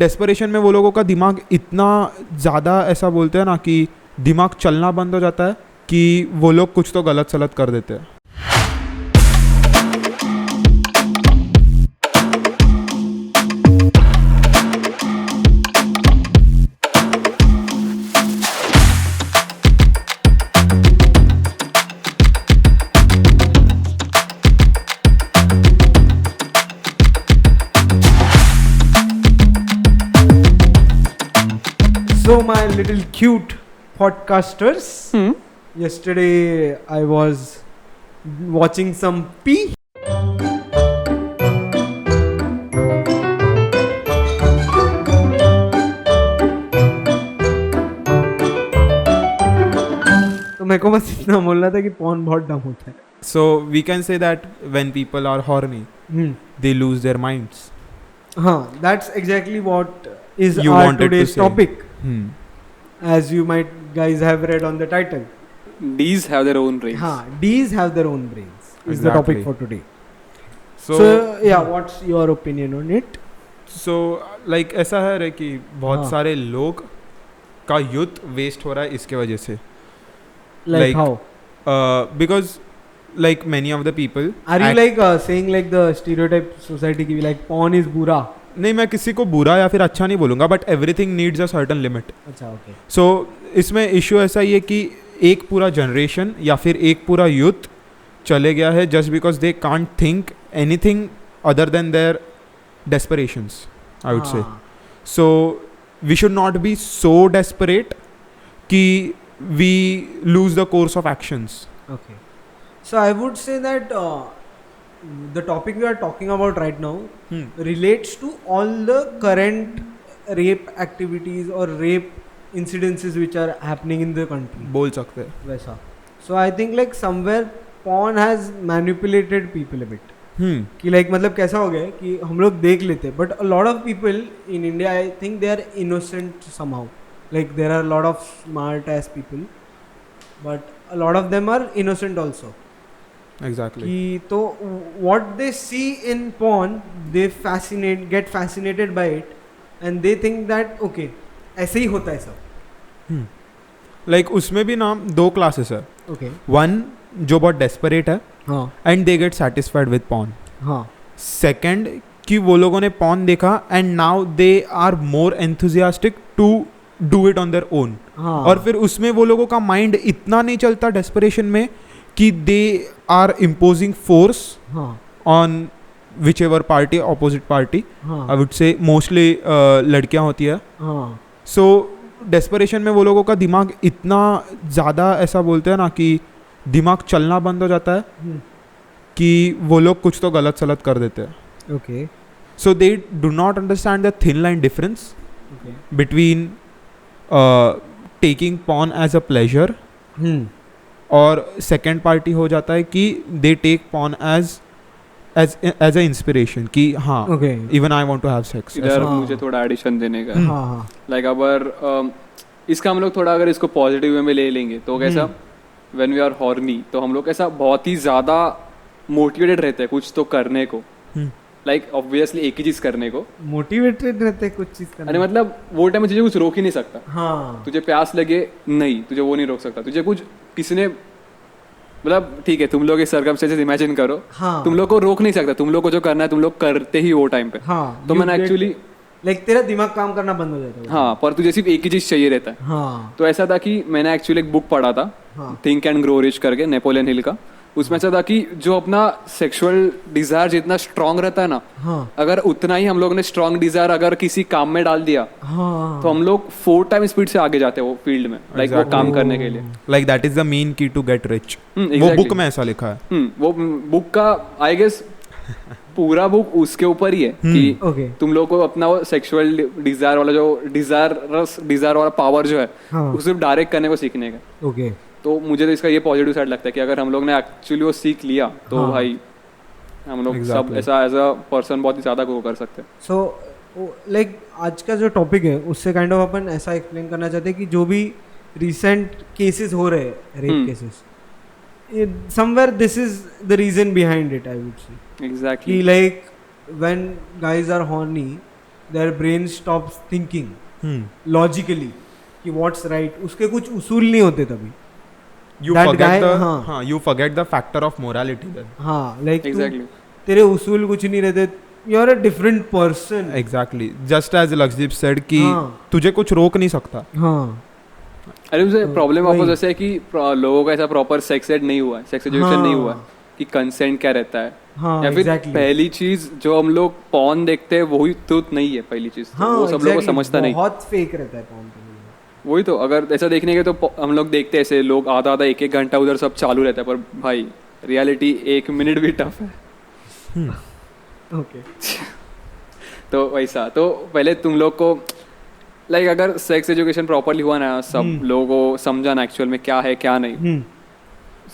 Desperation में वो लोगों का दिमाग इतना ज़्यादा ऐसा बोलते हैं ना कि दिमाग चलना बंद हो जाता है कि वो लोग कुछ तो गलत सलत कर देते हैं. So my little cute podcasters, yesterday I was watching some P. तो मेरे को बस इतना बोलना था कि पॉन बहुत डम होता है. So we can say that when people are horny, they lose their minds. हाँ, that's exactly what is You our wanted to today's say. topic, Hmm. as you might guys have read on the title. D's have their own brains. हाँ, D's have their own brains is the topic Exactly. for today. So yeah, what's your opinion on it? like ऐसा है रे कि बहुत हाँ. सारे लोग का यूथ वेस्ट हो रहा है इसके वजह से. Like how? Because like many of the people Are you like saying like the stereotype society की like porn is बुरा? नहीं, मैं किसी को बुरा या फिर अच्छा नहीं बोलूँगा, but everything needs a certain limit. अच्छा, okay. सो इसमें इशू ऐसा ही है कि एक पूरा जनरेशन या फिर एक पूरा यूथ चले गया है just because they can't think anything other than their desperations, I would say. So we should not be so desperate कि we lose the course of actions. Okay. So I would say that the topic we are talking about right now relates to all the current rape activities or rape incidences which are happening in the country. बोल सकते हैं. वैसा. So I think like somewhere porn has manipulated people a bit. कि like मतलब कैसा हो गया है कि हम लोग देख लेते हैं, but a lot of people in India I think they are innocent somehow. Like there are a lot of smart ass people, but a lot of them are innocent also. Exactly. कि तो what they see in porn they get fascinated by it and they think that okay ऐसे ही होता है सब. Like उसमें भी ना दो क्लासेस है. Okay. वन जो बहुत डेस्परेट है हाँ and they get satisfied with porn. हाँ सेकेंड कि वो लोगों ने पॉर्न देखा and now they are more enthusiastic to do it on their own. हाँ. और फिर उसमें वो लोगों का माइंड इतना नहीं चलता डेस्परेशन में कि दे आर इम्पोजिंग फोर्स हाँ on which ever party, opposite party. हाँ आई वुड से मोस्टली लड़कियां होती है. हाँ सो डेस्परेशन में वो लोगों का दिमाग इतना ज़्यादा ऐसा बोलते हैं ना कि दिमाग चलना बंद हो जाता है कि वो लोग कुछ तो गलत सलत कर देते हैं. okay so they do not understand the thin line difference okay between taking porn as a pleasure और सेकेंड पार्टी हो जाता है कि they take porn as a inspiration कि हाँ okay even I want to have sex. इधर हाँ. मुझे थोड़ा एडिशन देने का. हाँ हाँ लाइक अगर इसका हम लोग थोड़ा अगर इसको पॉजिटिव वे में ले लेंगे तो कैसा व्हेन वी आर हॉर्नी तो हम लोग ऐसा बहुत ही ज़्यादा मोटिवेटेड रहते हैं कुछ तो करने को. लाइक ऑब्वियसली एक ही चीज़ करने को. मोटिवेटेड रहते कुछ चीज करने. अरे मतलब वो टाइम में तुझे कुछ रोक ही नहीं सकता. हाँ तुझे प्यास लगे नहीं, तुझे वो नहीं रोक सकता. तुझे कुछ किसी ने मतलब ठीक है तुम लोग इस सर्कमस्टेंसेस इमेजिन करो. हाँ तुम लोग को रोक नहीं सकता. तुम लोग को जो करना है तुम लोग करते ही वो टाइम पे. हाँ तो मैंने एक्चुअली लाइक तेरा दिमाग काम करना बंद हो जाता है. हाँ पर तुझे सिर्फ एक ही चीज चाहिए रहता है. हाँ तो ऐसा था कि मैंने एक्चुअली एक बुक पढ़ा था हाँ थिंक एंड ग्रो रिच करके नेपोलियन हिल का. उसमें ऐसा था कि जो अपना सेक्सुअल डिजायर जितना स्ट्रांग रहता है ना हाँ अगर उतना ही हम लोग ने स्ट्रांग डिजायर अगर किसी काम में डाल दिया हाँ तो हम लोग 4 टाइम स्पीड से आगे जाते हैं वो फील्ड में. लाइक वो काम करने के लिए. Like that is the main key to get rich. वो exactly. बुक में ऐसा लिखा है. वो बुक का आई गेस पूरा बुक उसके ऊपर ही है कि okay तुम लोग को अपना वो सेक्सुअल डिजायर वाला जो डिजायर वाला पावर जो है हाँ उसे डायरेक्ट करने को सीखने का. okay तो मुझे तो इसका ये पॉजिटिव साइड लगता है कि अगर हम लोग ने एक्चुअली वो सीख लिया तो हाँ. भाई हम लोग सब Exactly. ऐसा एज अ पर्सन बहुत ही ज्यादा ग्रो कर सकते हैं. सो लाइक आज का जो टॉपिक है उससे काइंड ऑफ अपन ऐसा एक्सप्लेन करना चाहते हैं कि जो भी रिसेंट केसेस हो रहे हैं rape cases somewhere this is the reason behind it, I would say. Exactly. Like when guys are horny, their brain stops thinking Hmm. logically कि what's right, उसके कुछ उसूल नहीं होते तभी. You That forget guy, the हाँ. you forget the factor of morality then. हाँ, like Exactly. तेरे उसूल कुछ नहीं रहते, you're a different person. Exactly. Just as Lakshdeep said कि हाँ. तुझे कुछ रोक नहीं सकता. हाँ. अरे उसे तो प्रॉब्लम वही. वापस ऐसे है कि लोगों का ऐसा प्रॉपर सेक्स एड नहीं हुआ है, सेक्स एजुकेशन हाँ. नहीं हुआ है कि कंसेंट क्या रहता है. हाँ, या फिर exactly. पहली चीज जो हम लोग पॉर्न देखते हैं वही ट्रुथ नहीं है पहली चीज. हाँ, वो सब लोगों को exactly. समझता नहीं. बहुत फेक रहता है porn तो. वही तो, अगर ऐसा देखने के तो हम लोग देखते हैं ऐसे लोग आधा आधा एक एक घंटा उधर सब चालू रहता है, पर भाई रियलिटी 1 मिनट भी टफ है. Okay. तो वैसा तो पहले तुम लोग को लाइक अगर सेक्स एजुकेशन प्रॉपरली हुआ ना, सब लोगों को समझा ना एक्चुअल में क्या है क्या नहीं,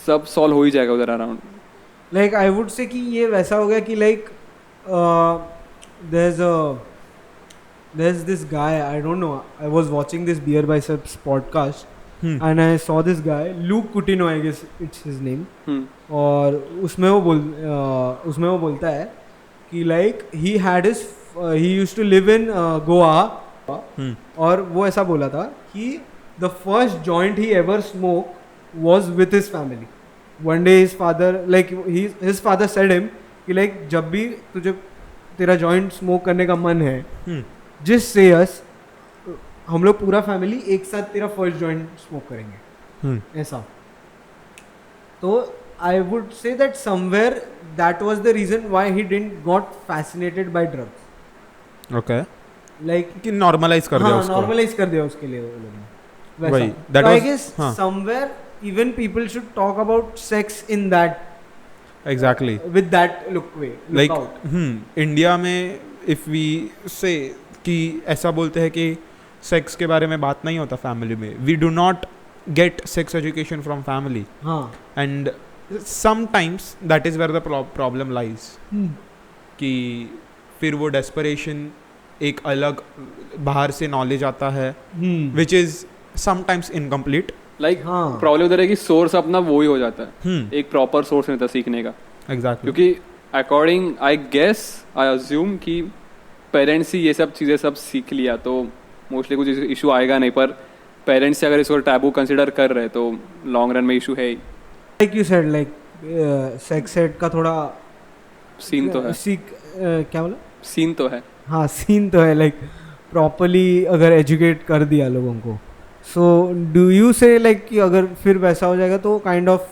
सब सॉल्व हो ही जाएगा उधर around. Like I would say कि ये वैसा हो गया कि like there's this guy, I don't know, I was watching this Beer Biceps podcast and I saw this guy Luke Coutinho, I guess it's his name. और उसमें वो बोलता है कि like he used to live in Goa. और वो ऐसा बोला था कि the first joint he ever smoked was with his family. One day his father said him कि like जब भी तुझे तेरा joint smoke करने का मन है, just say us, हम लोग पूरा फैमिली एक साथ तेरा फर्स्ट जॉइंट स्मोक करेंगे. ऐसा. तो I would say that somewhere that was the reason why he didn't got fascinated by drugs. Okay. Like कि normalize कर दिया हाँ, उसको. normalize कर दिया उसके लिए वो लोगों ने. वैसा. वही. That So I was- guess हाँ. somewhere even people should talk about sex in that Exactly. with that look Like out. India में if we say कि ऐसा बोलते हैं कि सेक्स के बारे में बात नहीं होता फैमिली में. We do not get sex education from family. हाँ. And sometimes that is where the problem lies. कि फिर वो desperation एक अलग बाहर से नॉलेज आता है which is sometimes incomplete. Like हाँ. प्रॉब्लम उधर है कि सोर्स अपना वो ही हो जाता है, एक प्रॉपर सोर्स नहीं था सीखने का. एग्जैक्टली. क्योंकि according I guess I assume कि पेरेंट्स ही ये सब चीज़ें सब सीख लिया तो मोस्टली कुछ इशू आएगा नहीं. पर पेरेंट्स से अगर इसको टैबू कंसिडर कर रहे तो लॉन्ग रन में इशू है ही. Like you said like sex ed का थोड़ा सीन तो है. क्या बोला? सीन तो है. हाँ, सीन तो है. लाइक प्रॉपरली अगर एजुकेट कर दिया लोगों को, सो डू यू से लाइक कि अगर फिर वैसा हो जाएगा तो काइंड ऑफ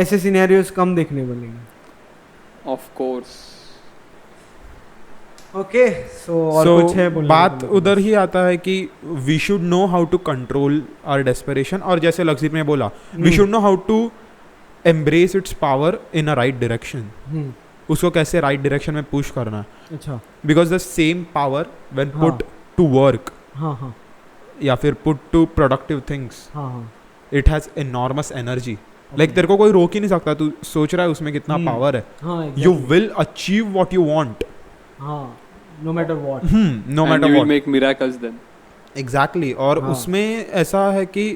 ऐसे सिनेरियोस कम देखने बनेंगे. Of course. ओके. सो और कुछ है बोलने बात को? उधर ही आता है कि we should know how to control our desperation. और जैसे लक्ष्दीप ने बोला we should know how to embrace its power in a right direction. उसको कैसे राइट डायरेक्शन में पुश करना है. अच्छा. Because the same power when हाँ. पुट टू वर्क हाँ हाँ या फिर पुट टू प्रोडक्टिव थिंग्स हाँ हाँ. It has enormous energy. Like तेरे को कोई रोक ही नहीं सकता. तू सोच रहा है उसमें कितना पावर है. हाँ, you will achieve what you want. हाँ, no matter what. No And matter you will what. make miracles then. Exactly. और हाँ. उसमें ऐसा है कि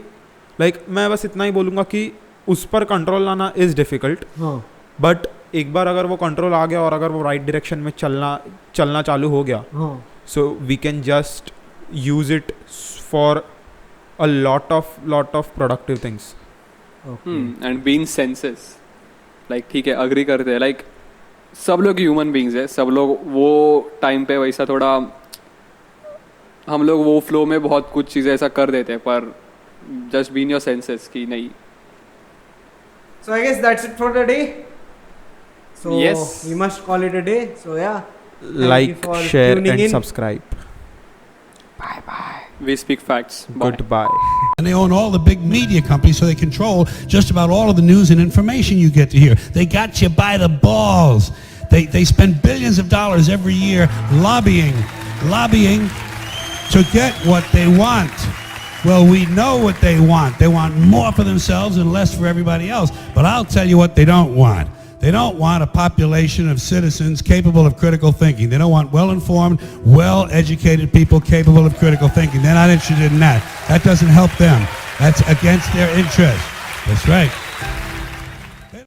लाइक मैं बस इतना ही बोलूँगा कि उस पर कंट्रोल लाना इज़ डिफ़िकल्ट. हाँ. बट एक बार अगर वो कंट्रोल आ गया और अगर वो राइट डायरेक्शन में चलना चालू हो गया, हाँ. So we can just use it for a lot of productive things. And being senses. Like ठीक है, अग्री करते हैं. लाइक सब लोग ह्यूमन बींग्स है, सब लोग वो टाइम पे वैसा थोड़ा हम लोग वो फ्लो में बहुत कुछ चीज़ें ऐसा कर देते हैं, पर just be in your senses कि नहीं. So I guess that's it for the day. So Yes. we must call it a day. So yeah. Like, for share tuning and in. subscribe. We speak facts. Bye. Goodbye. And they own all the big media companies, so they control just about all of the news and information you get to hear. They got you by the balls. They spend billions of dollars every year lobbying to get what they want. Well, we know what they want. They want more for themselves and less for everybody else. But I'll tell you what they don't want. They don't want a population of citizens capable of critical thinking. They don't want well-informed, well-educated people capable of critical thinking. They're not interested in that. That doesn't help them. That's against their interest. That's right.